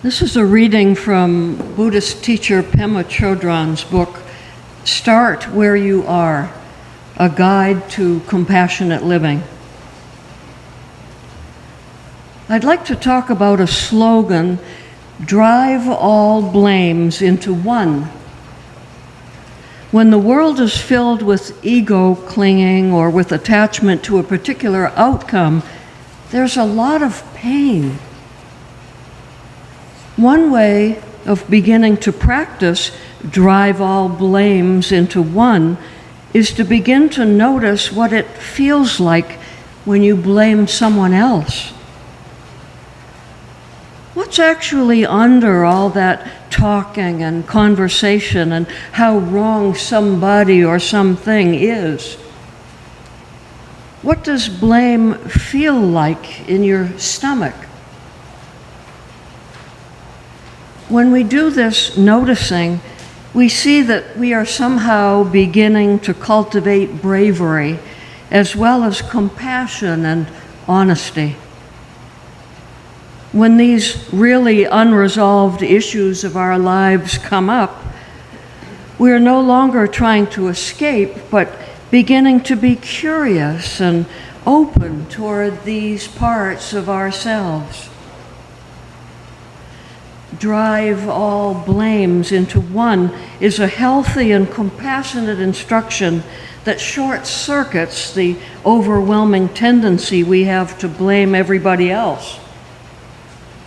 This is a reading from Buddhist teacher Pema Chodron's book, Start Where You Are, A Guide to Compassionate Living. I'd like to talk about a slogan, drive all blames into one. When the world is filled with ego clinging or with attachment to a particular outcome, there's a lot of pain. One way of beginning to practice drive all blames into one is to begin to notice what it feels like when you blame someone else. What's actually under all that talking and conversation and how wrong somebody or something is? What does blame feel like in your stomach? When we do this noticing, we see that we are somehow beginning to cultivate bravery as well as compassion and honesty. When these really unresolved issues of our lives come up, we are no longer trying to escape, but beginning to be curious and open toward these parts of ourselves. Drive all blames into one is a healthy and compassionate instruction that short-circuits the overwhelming tendency we have to blame everybody else.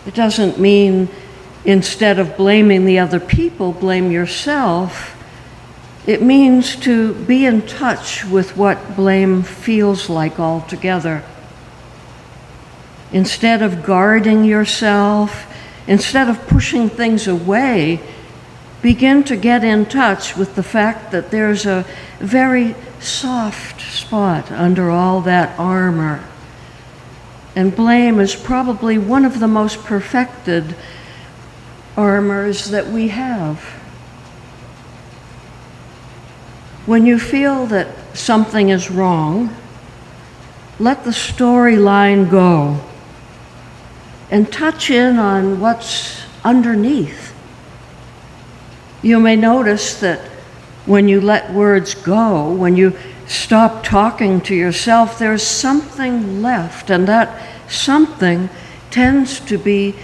It doesn't mean instead of blaming the other people, blame yourself. It means to be in touch with what blame feels like altogether. Instead of guarding yourself, instead of pushing things away, begin to get in touch with the fact that there's a very soft spot under all that armor. And blame is probably one of the most perfected armors that we have. When you feel that something is wrong, let the storyline go and touch in on what's underneath. You may notice that when you let words go, when you stop talking to yourself, there's something left, and that something tends to be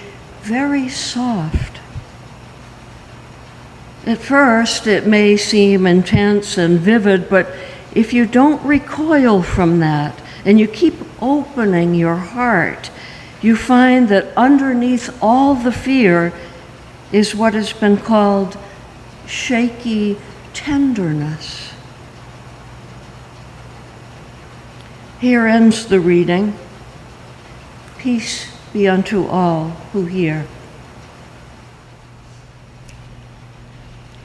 very soft. At first, it may seem intense and vivid, but if you don't recoil from that and you keep opening your heart, you find that underneath all the fear is what has been called shaky tenderness. Here ends the reading. Peace be unto all who hear.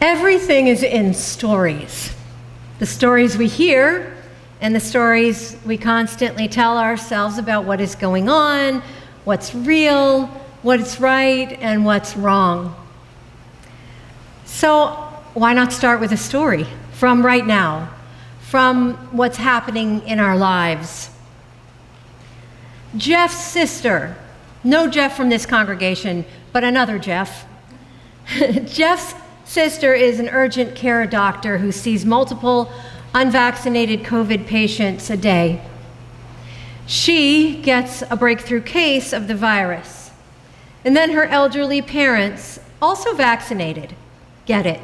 Everything is in stories. The stories we hear and the stories we constantly tell ourselves about what is going on, what's real, what's right, and what's wrong. So why not start with a story from right now, from what's happening in our lives? Jeff's sister, no Jeff from this congregation, but another Jeff. Jeff's sister is an urgent care doctor who sees multiple unvaccinated COVID patients a day. She gets a breakthrough case of the virus. And then her elderly parents, also vaccinated, get it.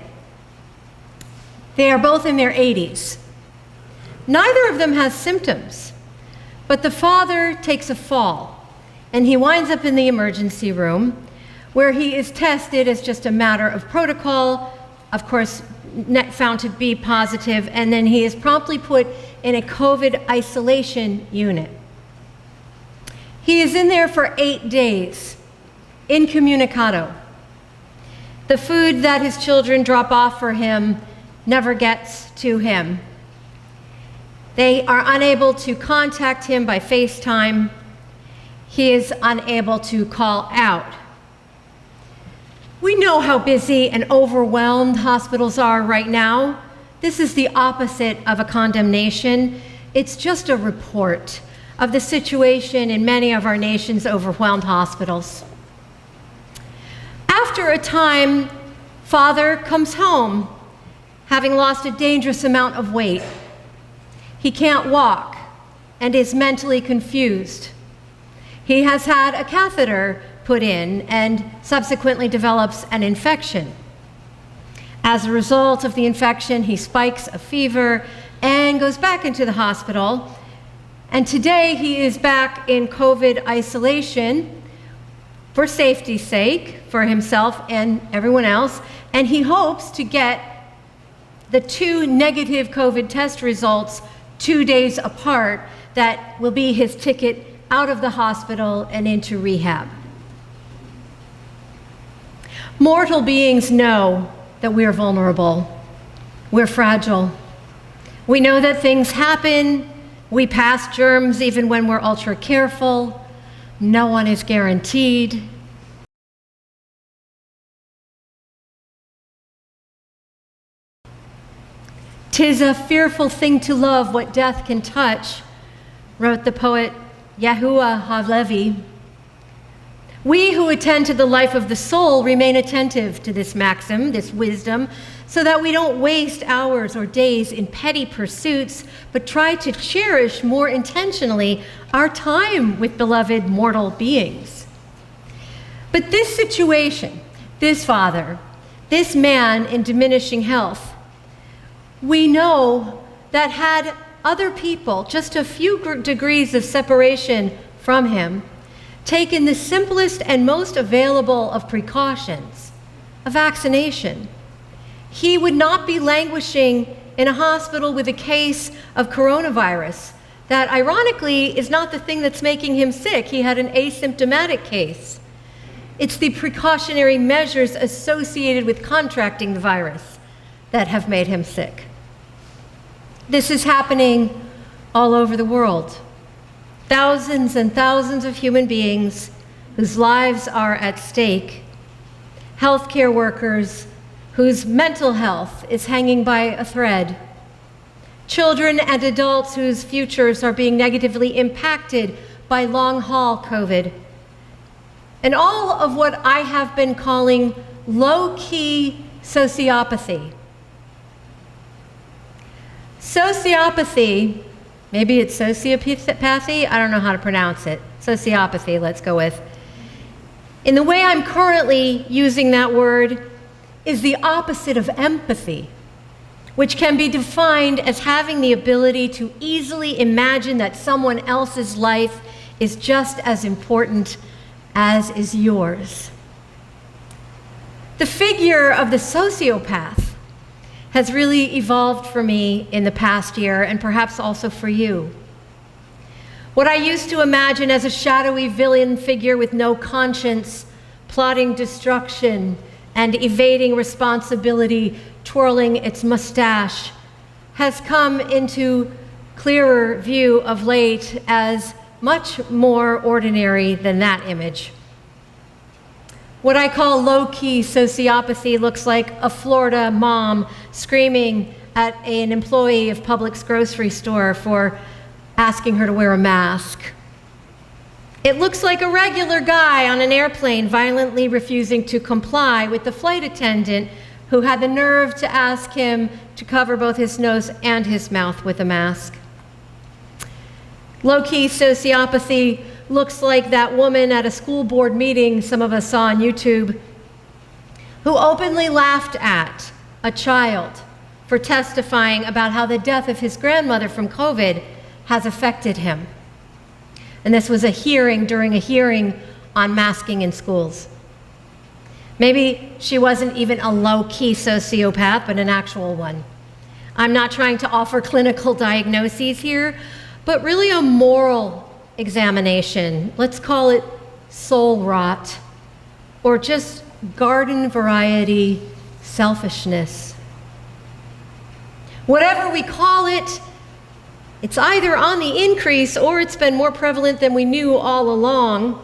They are both in their 80s. Neither of them has symptoms, but the father takes a fall, and he winds up in the emergency room where he is tested as just a matter of protocol, of course, found to be positive, and then he is promptly put in a COVID isolation unit. He is in there for 8 days, incommunicado. The food that his children drop off for him never gets to him. They are unable to contact him by FaceTime. He is unable to call out. We know how busy and overwhelmed hospitals are right now. This is the opposite of a condemnation. It's just a report of the situation in many of our nation's overwhelmed hospitals. after a time, father comes home, having lost a dangerous amount of weight. He can't walk and is mentally confused. He has had a catheter put in and subsequently develops an infection. As a result of the infection, he spikes a fever and goes back into the hospital. And today he is back in COVID isolation for safety's sake, for himself and everyone else. And he hopes to get the 2 negative COVID test results 2 days apart. That will be his ticket out of the hospital and into rehab. Mortal beings know that we're vulnerable. We're fragile. We know that things happen. We pass germs even when we're ultra careful. No one is guaranteed. "'Tis a fearful thing to love what death can touch," wrote the poet Yahuwah Halevi. We who attend to the life of the soul remain attentive to this maxim, this wisdom, so that we don't waste hours or days in petty pursuits, but try to cherish more intentionally our time with beloved mortal beings. But this situation, this father, this man in diminishing health, we know that had other people, just a few degrees of separation from him, taken the simplest and most available of precautions, a vaccination, he would not be languishing in a hospital with a case of coronavirus that ironically is not the thing that's making him sick. He had an asymptomatic case. It's the precautionary measures associated with contracting the virus that have made him sick. This is happening all over the world. Thousands and thousands of human beings whose lives are at stake. Healthcare workers whose mental health is hanging by a thread. Children and adults whose futures are being negatively impacted by long-haul COVID. And all of what I have been calling low-key sociopathy. Sociopathy, maybe it's sociopathy, I don't know how to pronounce it. Sociopathy, let's go with. In the way I'm currently using that word is the opposite of empathy, which can be defined as having the ability to easily imagine that someone else's life is just as important as is yours. The figure of the sociopath has really evolved for me in the past year, and perhaps also for you. What I used to imagine as a shadowy villain figure with no conscience, plotting destruction and evading responsibility, twirling its mustache, has come into clearer view of late as much more ordinary than that image. What I call low-key sociopathy looks like a Florida mom screaming at an employee of Publix grocery store for asking her to wear a mask. It looks like a regular guy on an airplane violently refusing to comply with the flight attendant who had the nerve to ask him to cover both his nose and his mouth with a mask. Low-key sociopathy looks like that woman at a school board meeting some of us saw on YouTube who openly laughed at a child for testifying about how the death of his grandmother from COVID has affected him. And this was a hearing during a hearing on masking in schools. Maybe she wasn't even a low-key sociopath, but an actual one. I'm not trying to offer clinical diagnoses here, but really a moral examination. Let's call it soul rot, or just garden variety selfishness. Whatever we call it, it's either on the increase or it's been more prevalent than we knew all along.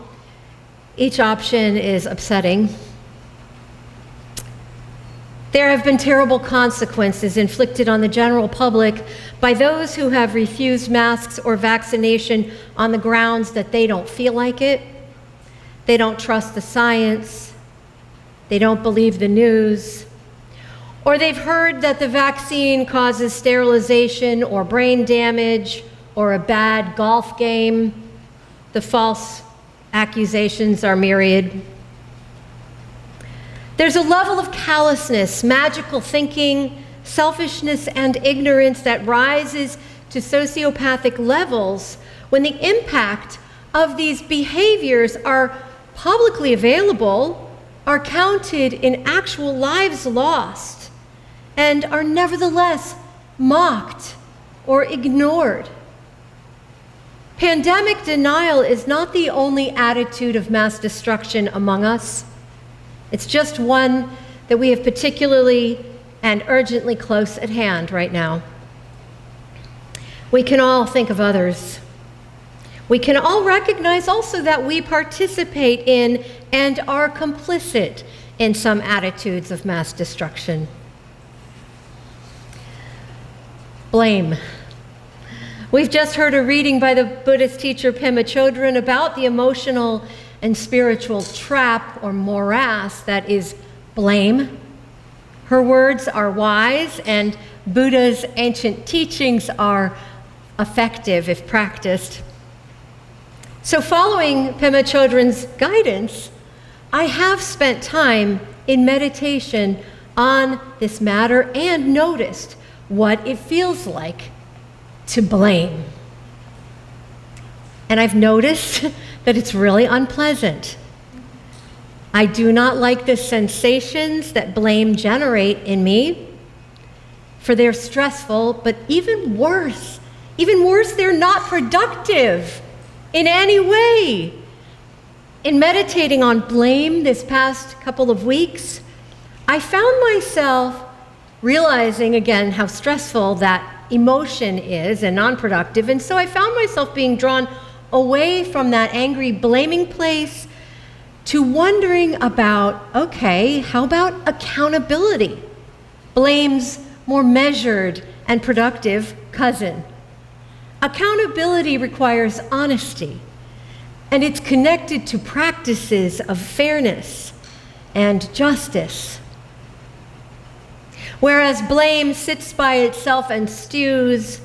Each option is upsetting. There have been terrible consequences inflicted on the general public by those who have refused masks or vaccination on the grounds that they don't feel like it, they don't trust the science, they don't believe the news, or they've heard that the vaccine causes sterilization or brain damage or a bad golf game. The false accusations are myriad. There's a level of callousness, magical thinking, selfishness, and ignorance that rises to sociopathic levels when the impact of these behaviors are publicly available, are counted in actual lives lost, and are nevertheless mocked or ignored. Pandemic denial is not the only attitude of mass destruction among us. It's just one that we have particularly and urgently close at hand right now. We can all think of others. We can all recognize also that we participate in and are complicit in some attitudes of mass destruction. Blame. We've just heard a reading by the Buddhist teacher Pema Chodron about the emotional and spiritual trap or morass that is blame. Her words are wise, and Buddha's ancient teachings are effective if practiced. So following Pema Chodron's guidance, I have spent time in meditation on this matter and noticed what it feels like to blame. And I've noticed that it's really unpleasant. I do not like the sensations that blame generate in me, for they're stressful, but even worse, they're not productive in any way. In meditating on blame this past couple of weeks, I found myself realizing again how stressful that emotion is and non-productive, and so I found myself being drawn away from that angry, blaming place to wondering about, okay, how about accountability? Blame's more measured and productive cousin. Accountability requires honesty, and it's connected to practices of fairness and justice. Whereas blame sits by itself and stews,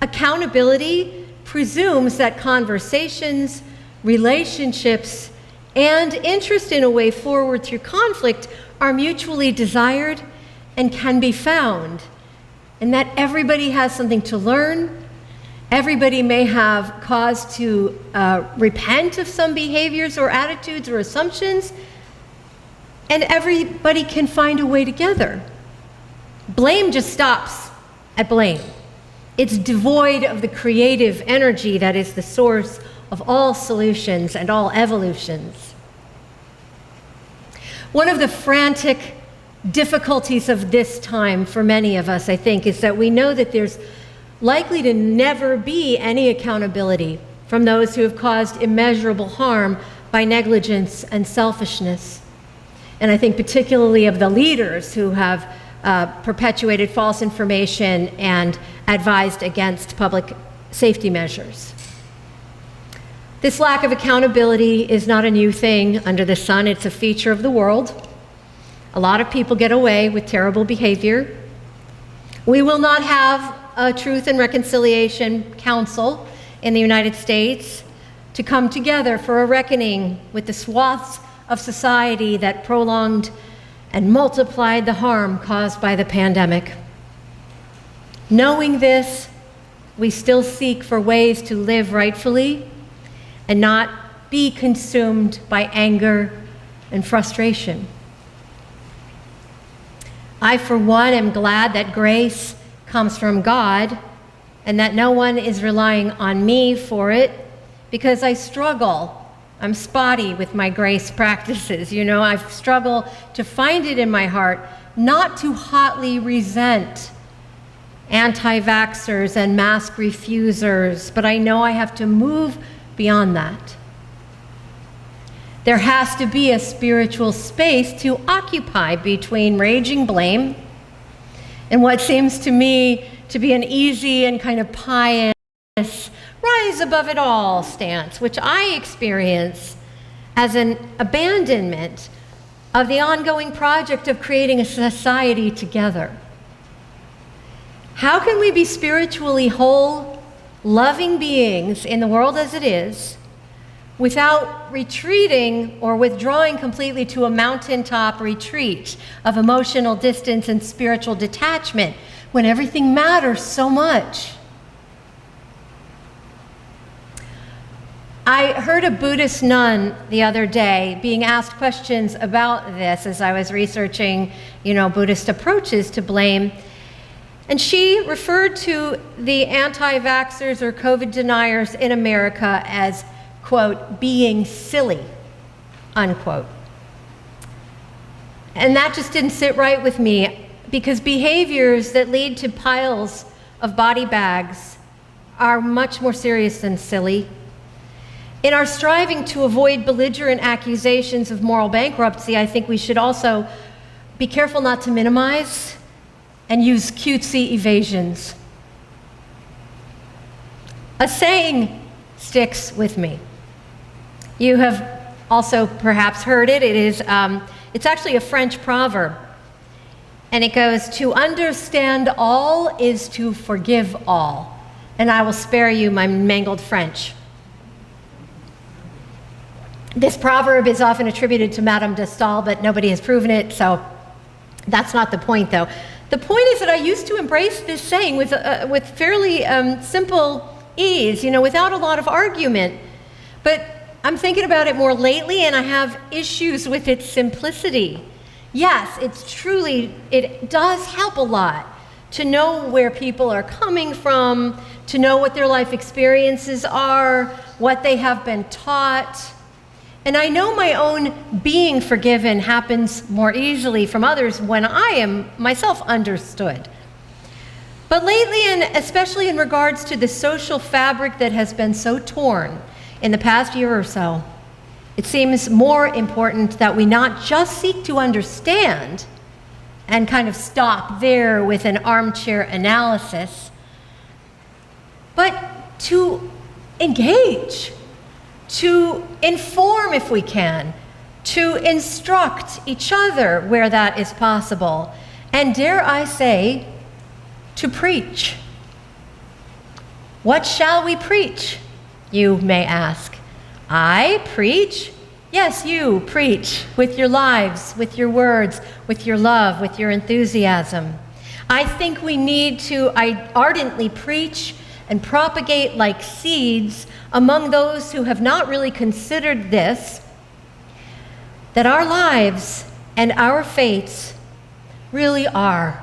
accountability presumes that conversations, relationships, and interest in a way forward through conflict are mutually desired and can be found, and that everybody has something to learn. Everybody may have cause to repent of some behaviors or attitudes or assumptions, and everybody can find a way together. Blame just stops at blame. It's devoid of the creative energy that is the source of all solutions and all evolutions. One of the frantic difficulties of this time for many of us, I think, is that we know that there's likely to never be any accountability from those who have caused immeasurable harm by negligence and selfishness. And I think particularly of the leaders who have perpetuated false information and advised against public safety measures. This lack of accountability is not a new thing under the sun. It's a feature of the world. A lot of people get away with terrible behavior. We will not have a Truth and Reconciliation Council in the United States to come together for a reckoning with the swaths of society that prolonged and multiplied the harm caused by the pandemic. Knowing this, we still seek for ways to live rightfully and not be consumed by anger and frustration. I, for one, am glad that grace comes from God and that no one is relying on me for it, because I struggle. I'm spotty with my grace practices. I struggle to find it in my heart not to hotly resent anti-vaxxers and mask refusers, but I know I have to move beyond that. There has to be a spiritual space to occupy between raging blame and what seems to me to be an easy and kind of pious rise above it all stance, which I experience as an abandonment of the ongoing project of creating a society together. How can we be spiritually whole, loving beings in the world as it is without retreating or withdrawing completely to a mountaintop retreat of emotional distance and spiritual detachment when everything matters so much? I heard a Buddhist nun the other day being asked questions about this as I was researching, Buddhist approaches to blame. And she referred to the anti-vaxxers or COVID deniers in America as, quote, being silly, unquote. And that just didn't sit right with me, because behaviors that lead to piles of body bags are much more serious than silly. In our striving to avoid belligerent accusations of moral bankruptcy, I think we should also be careful not to minimize and use cutesy evasions. A saying sticks with me. You have also perhaps heard it. It's actually a French proverb. And it goes, "To understand all is to forgive all." And I will spare you my mangled French. This proverb is often attributed to Madame de Staël, but nobody has proven it, so that's not the point, though. The point is that I used to embrace this saying with fairly simple ease, without a lot of argument. But I'm thinking about it more lately, and I have issues with its simplicity. Yes, it does help a lot to know where people are coming from, to know what their life experiences are, what they have been taught. And I know my own being forgiven happens more easily from others when I am myself understood. But lately, and especially in regards to the social fabric that has been so torn in the past year or so, it seems more important that we not just seek to understand and kind of stop there with an armchair analysis, but to engage, to inform if we can, to instruct each other where that is possible, and dare I say, to preach. What shall we preach, you may ask? I preach? Yes, you preach with your lives, with your words, with your love, with your enthusiasm. I think we need to ardently preach and propagate like seeds among those who have not really considered this, that our lives and our fates really are,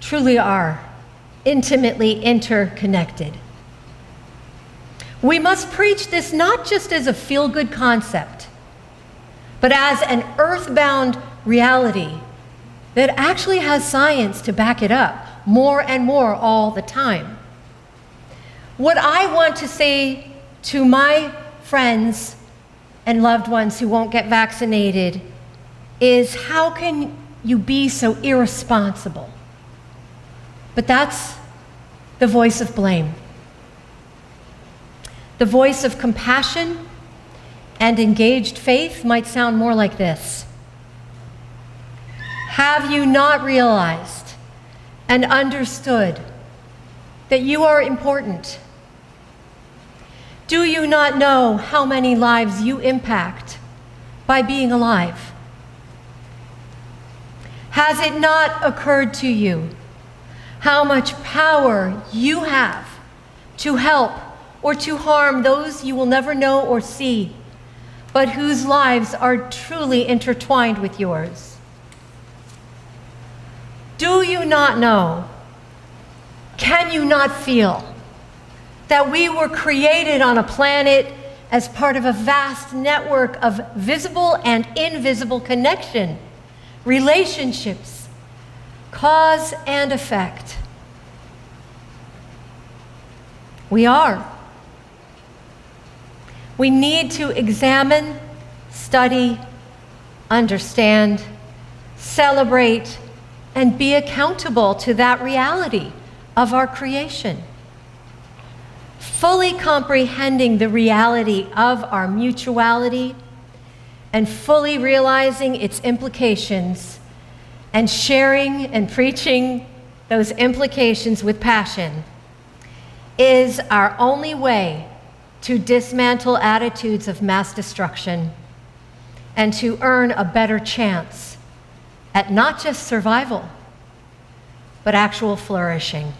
truly are, intimately interconnected. We must preach this not just as a feel-good concept, but as an earthbound reality that actually has science to back it up more and more all the time. What I want to say to my friends and loved ones who won't get vaccinated is, how can you be so irresponsible? But that's the voice of blame. The voice of compassion and engaged faith might sound more like this. Have you not realized and understood that you are important? Do you not know how many lives you impact by being alive? Has it not occurred to you how much power you have to help or to harm those you will never know or see, but whose lives are truly intertwined with yours? Do you not know? Can you not feel that we were created on a planet as part of a vast network of visible and invisible connection, relationships, cause and effect? We are. We need to examine, study, understand, celebrate, and be accountable to that reality of our creation. Fully comprehending the reality of our mutuality and fully realizing its implications and sharing and preaching those implications with passion is our only way to dismantle attitudes of mass destruction and to earn a better chance at not just survival, but actual flourishing.